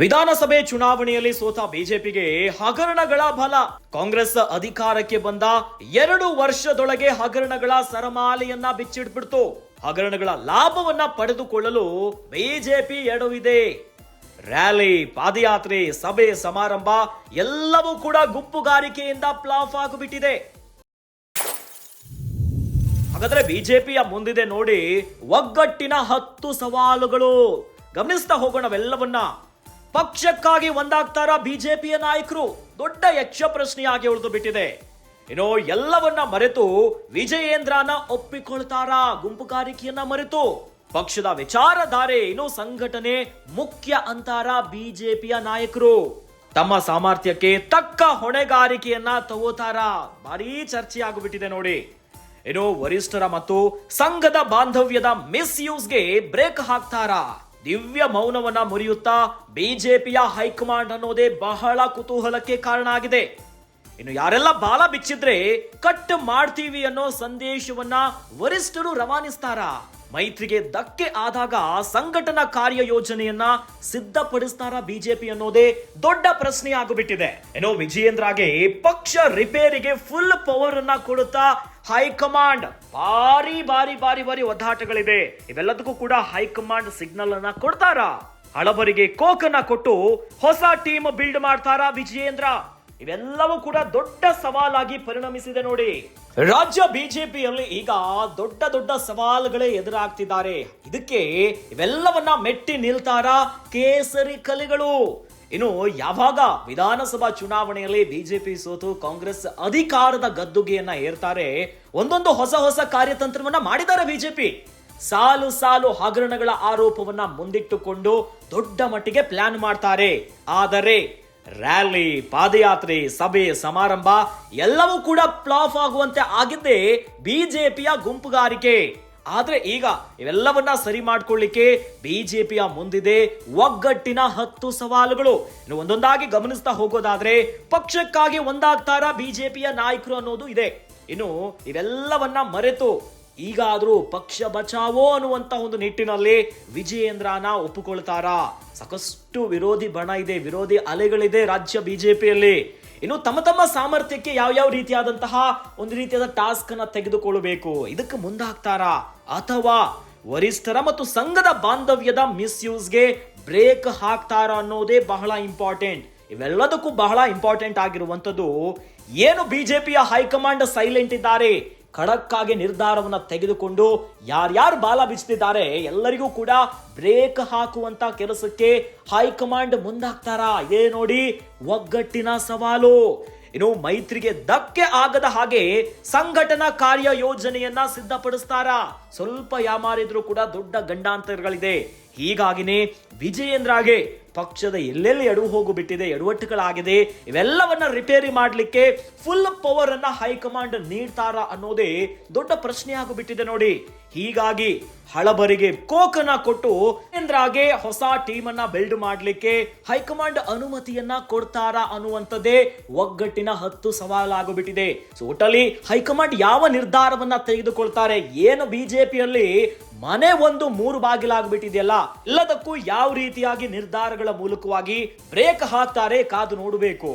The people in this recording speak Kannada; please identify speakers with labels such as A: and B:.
A: ವಿಧಾನಸಭೆ ಚುನಾವಣೆಯಲ್ಲಿ ಸೋತ ಬಿಜೆಪಿಗೆ ಹಗರಣಗಳ ಬಲ. ಕಾಂಗ್ರೆಸ್ ಅಧಿಕಾರಕ್ಕೆ ಬಂದ 2 ವರ್ಷದೊಳಗೆ ಹಗರಣಗಳ ಸರಮಾಲೆಯನ್ನ ಬಿಚ್ಚಿಡ್ಬಿಡ್ತು. ಹಗರಣಗಳ ಲಾಭವನ್ನ ಪಡೆದುಕೊಳ್ಳಲು ಬಿಜೆಪಿ ಎಡವಿದೆ. ರ್ಯಾಲಿ, ಪಾದಯಾತ್ರೆ, ಸಭೆ ಸಮಾರಂಭ ಎಲ್ಲವೂ ಕೂಡ ಗುಂಪುಗಾರಿಕೆಯಿಂದ ಫ್ಲಾಪ್ ಆಗಿಬಿಟ್ಟಿದೆ. ಹಾಗಾದ್ರೆ ಬಿಜೆಪಿಯ ಮುಂದಿದೆ ನೋಡಿ ಒಗ್ಗಟ್ಟಿನ 10 ಸವಾಲುಗಳು. ಗಮನಿಸ್ತಾ ಹೋಗೋಣವೆಲ್ಲವನ್ನ. ಪಕ್ಷಕ್ಕಾಗಿ ಒಂದಾಗ್ತಾರ ಬಿಜೆಪಿಯ ನಾಯಕರು? ದೊಡ್ಡ ಯಕ್ಷ ಪ್ರಶ್ನೆಯಾಗಿ ಉಳಿದು ಬಿಟ್ಟಿದೆ. ಇನ್ನು ಎಲ್ಲವನ್ನ ಮರೆತು ವಿಜಯೇಂದ್ರನ ಒಪ್ಪಿಕೊಳ್ತಾರ? ಗುಂಪುಗಾರಿಕೆಯನ್ನ ಮರೆತು ಪಕ್ಷದ ವಿಚಾರಧಾರೆ, ಇನ್ನು ಸಂಘಟನೆ ಮುಖ್ಯ ಅಂತಾರ ಬಿಜೆಪಿಯ ನಾಯಕರು. ತಮ್ಮ ಸಾಮರ್ಥ್ಯಕ್ಕೆ ತಕ್ಕ ಹೊಣೆಗಾರಿಕೆಯನ್ನ ತಗೋತಾರ? ಭಾರೀ ಚರ್ಚೆ ಆಗಿಬಿಟ್ಟಿದೆ ನೋಡಿ. ಇನ್ನು ವರಿಷ್ಠರ ಮತ್ತು ಸಂಘದ ಬಾಂಧವ್ಯದ ಮಿಸ್ಯೂಸ್ಗೆ ಬ್ರೇಕ್ ಹಾಕ್ತಾರಾ? ದಿವ್ಯ ಮೌನವನ್ನ ಮುರಿಯುತ್ತಾ ಬಿಜೆಪಿಯ ಹೈಕಮಾಂಡ್ ಅನ್ನೋದೇ ಬಹಳ ಕುತೂಹಲಕ್ಕೆ ಕಾರಣ ಆಗಿದೆ. ಇನ್ನು ಯಾರೆಲ್ಲ ಬಾಲ ಬಿಚ್ಚಿದ್ರೆ ಕಟ್ ಮಾಡ್ತೀವಿ ಅನ್ನೋ ಸಂದೇಶವನ್ನ ವರಿಷ್ಠರು ರವಾನಿಸ್ತಾರ? ಮೈತ್ರಿಗೆ ಧಕ್ಕೆ ಆದಾಗ ಸಂಘಟನಾ ಕಾರ್ಯ ಯೋಜನೆಯನ್ನ ಸಿದ್ಧಪಡಿಸ್ತಾರ ಬಿಜೆಪಿ ಅನ್ನೋದೇ ದೊಡ್ಡ ಪ್ರಶ್ನೆ ಆಗಿಬಿಟ್ಟಿದೆ. ಏನೋ ವಿಜಯೇಂದ್ರಗೆ ಪಕ್ಷ ರಿಪೇರಿಗೆ ಫುಲ್ ಪವರ್ ಅನ್ನ ಕೊಡುತ್ತಾ ಹೈಕಮಾಂಡ್? ಬಾರಿ ಬಾರಿ ಬಾರಿ ಬಾರಿ ಒದ್ದಾಟಗಳಿದೆ. ಇವೆಲ್ಲದಕ್ಕೂ ಕೂಡ ಹೈಕಮಾಂಡ್ ಸಿಗ್ನಲ್ ಅನ್ನ ಕೊಡ್ತಾರ? ಹಳಬರಿಗೆ ಕೋಕನ್ನ ಕೊಟ್ಟು ಹೊಸ ಟೀಮ್ ಬಿಲ್ಡ್ ಮಾಡ್ತಾರ ವಿಜಯೇಂದ್ರ? ಇವೆಲ್ಲವೂ ಕೂಡ ದೊಡ್ಡ ಸವಾಲಾಗಿ ಪರಿಣಮಿಸಿದೆ ನೋಡಿ. ರಾಜ್ಯ ಬಿಜೆಪಿಯಲ್ಲಿ ಈಗ ದೊಡ್ಡ ದೊಡ್ಡ ಸವಾಲುಗಳೇ ಎದುರಾಗ್ತಿದ್ದಾರೆ. ಇದಕ್ಕೆ ಇವೆಲ್ಲವನ್ನ ಮೆಟ್ಟಿ ನಿಲ್ತಾರ ಕೇಸರಿ ಕಲಿಗಳು? ಇನ್ನು ಯಾವಾಗ ವಿಧಾನಸಭಾ ಚುನಾವಣೆಯಲ್ಲಿ ಬಿಜೆಪಿ ಸೋತು ಕಾಂಗ್ರೆಸ್ ಅಧಿಕಾರದ ಗದ್ದುಗೆಯನ್ನ ಏರ್ತಾರೆ, ಒಂದೊಂದು ಹೊಸ ಹೊಸ ಕಾರ್ಯತಂತ್ರವನ್ನ ಮಾಡಿದ್ದಾರೆ ಬಿಜೆಪಿ. ಸಾಲು ಸಾಲು ಹಗರಣಗಳ ಆರೋಪವನ್ನ ಮುಂದಿಟ್ಟುಕೊಂಡು ದೊಡ್ಡ ಮಟ್ಟಿಗೆ ಪ್ಲಾನ್ ಮಾಡ್ತಾರೆ. ಆದರೆ ರ್ಯಾಲಿ, ಪಾದಯಾತ್ರೆ, ಸಭೆ ಸಮಾರಂಭ ಎಲ್ಲವೂ ಕೂಡ ಫ್ಲಾಪ್ ಆಗುವಂತೆ ಆಗಿದ್ದೇ ಬಿಜೆಪಿಯ ಗುಂಪುಗಾರಿಕೆ. ಆದ್ರೆ ಈಗ ಇವೆಲ್ಲವನ್ನ ಸರಿ ಮಾಡ್ಕೊಳ್ಳಿಕ್ಕೆ ಬಿಜೆಪಿಯ ಮುಂದಿದೆ ಒಗ್ಗಟ್ಟಿನ 10 ಸವಾಲುಗಳು. ಇನ್ನು ಒಂದೊಂದಾಗಿ ಗಮನಿಸ್ತಾ ಹೋಗೋದಾದ್ರೆ, ಪಕ್ಷಕ್ಕಾಗಿ ಒಂದಾಗ್ತಾರ ಬಿಜೆಪಿಯ ನಾಯಕರು ಅನ್ನೋದು ಇದೆ. ಇನ್ನು ಇವೆಲ್ಲವನ್ನ ಮರೆತು ಈಗಾದ್ರೂ ಪಕ್ಷ ಬಚಾವೋ ಅನ್ನುವಂತ ಒಂದು ನಿಟ್ಟಿನಲ್ಲಿ ವಿಜಯೇಂದ್ರನ ಒಪ್ಪಿಕೊಳ್ತಾರ? ಸಾಕಷ್ಟು ವಿರೋಧಿ ಬಣ ಇದೆ, ವಿರೋಧಿ ಅಲೆಗಳಿದೆ ರಾಜ್ಯ ಬಿಜೆಪಿಯಲ್ಲಿ. ಇನ್ನು ತಮ್ಮ ತಮ್ಮ ಸಾಮರ್ಥ್ಯಕ್ಕೆ ಯಾವ ರೀತಿಯಾದಂತಹ ಒಂದು ರೀತಿಯಾದ ಟಾಸ್ಕ್ ಅನ್ನ ತೆಗೆದುಕೊಳ್ಳಬೇಕು, ಇದಕ್ಕೆ ಮುಂದಾಗ್ತಾರ? ಅಥವಾ ವರಿಷ್ಠರ ಮತ್ತು ಸಂಘದ ಬಾಂಧವ್ಯದ ಮಿಸ್ಯೂಸ್ಗೆ ಬ್ರೇಕ್ ಹಾಕ್ತಾರ ಅನ್ನೋದೇ ಬಹಳ ಇಂಪಾರ್ಟೆಂಟ್. ಇವೆಲ್ಲದಕ್ಕೂ ಬಹಳ ಇಂಪಾರ್ಟೆಂಟ್ ಆಗಿರುವಂತದ್ದು, ಏನು ಬಿಜೆಪಿಯ ಹೈಕಮಾಂಡ್ ಸೈಲೆಂಟ್ ಇದ್ದಾರೆ, ಖಡಕ್ ಆಗಿ ನಿರ್ಧಾರವನ್ನ ತೆಗೆದುಕೊಂಡು ಯಾರ್ಯಾರು ಬಾಲ ಬಿಚ್ಚುತ್ತಿದ್ದಾರೆ ಎಲ್ಲರಿಗೂ ಕೂಡ ಬ್ರೇಕ್ ಹಾಕುವಂತ ಕೆಲಸಕ್ಕೆ ಹೈಕಮಾಂಡ್ ಮುಂದಾಗ್ತಾರ? ಇದೇ ನೋಡಿ ಒಗ್ಗಟ್ಟಿನ ಸವಾಲು. ಇನ್ನು ಮೈತ್ರಿಗೆ ಧಕ್ಕೆ ಆಗದ ಹಾಗೆ ಸಂಘಟನಾ ಕಾರ್ಯ ಯೋಜನೆಯನ್ನ ಸಿದ್ಧಪಡಿಸ್ತಾರ? ಸ್ವಲ್ಪ ಯಾಮಾರಿದ್ರು ಕೂಡ ದೊಡ್ಡ ಗಂಡಾಂತರಗಳಿದೆ. ಹೀಗಾಗಿನೇ ವಿಜಯೇಂದ್ರಗೆ ಪಕ್ಷದ ಎಲ್ಲೆಲ್ಲಿ ಎಡವು ಹೋಗು ಬಿಟ್ಟಿದೆ, ಎಡವಟ್ಟುಗಳಾಗಿದೆ, ಇವೆಲ್ಲವನ್ನ ರಿಪೇರಿ ಮಾಡ್ಲಿಕ್ಕೆ ಫುಲ್ ಪವರ್ ಅನ್ನ ಹೈಕಮಾಂಡ್ ನೀಡ್ತಾರ ಅನ್ನೋದೇ ದೊಡ್ಡ ಪ್ರಶ್ನೆ ಆಗಿಬಿಟ್ಟಿದೆ ನೋಡಿ. ಹೀಗಾಗಿ ಹಳಬರಿಗೆ ಕೋಕನ್ನ ಕೊಟ್ಟು ವಿಜಯೇಂದ್ರಗೆ ಹೊಸ ಟೀಮ್ ಅನ್ನ ಬಿಲ್ಡ್ ಮಾಡ್ಲಿಕ್ಕೆ ಹೈಕಮಾಂಡ್ ಅನುಮತಿಯನ್ನ ಕೊಡ್ತಾರ ಅನ್ನುವಂಥದ್ದೇ ಒಗ್ಗಟ್ಟಿನ 10 ಸವಾಲಾಗಿಬಿಟ್ಟಿದೆ. ಸೊ ಒಟ್ಟಲ್ಲಿ ಹೈಕಮಾಂಡ್ ಯಾವ ನಿರ್ಧಾರವನ್ನ ತೆಗೆದುಕೊಳ್ತಾರೆ? ಏನು ಬಿಜೆಪಿಯಲ್ಲಿ ಮನೆ ಒಂದು 3 ಬಾಗಿಲಾಗ್ಬಿಟ್ಟಿದೆಯಲ್ಲ, ಎಲ್ಲದಕ್ಕೂ ಯಾವ ರೀತಿಯಾಗಿ ನಿರ್ಧಾರಗಳ ಮೂಲಕವಾಗಿ ಬ್ರೇಕ್ ಹಾಕ್ತಾರೆ ಕಾದು ನೋಡಬೇಕು.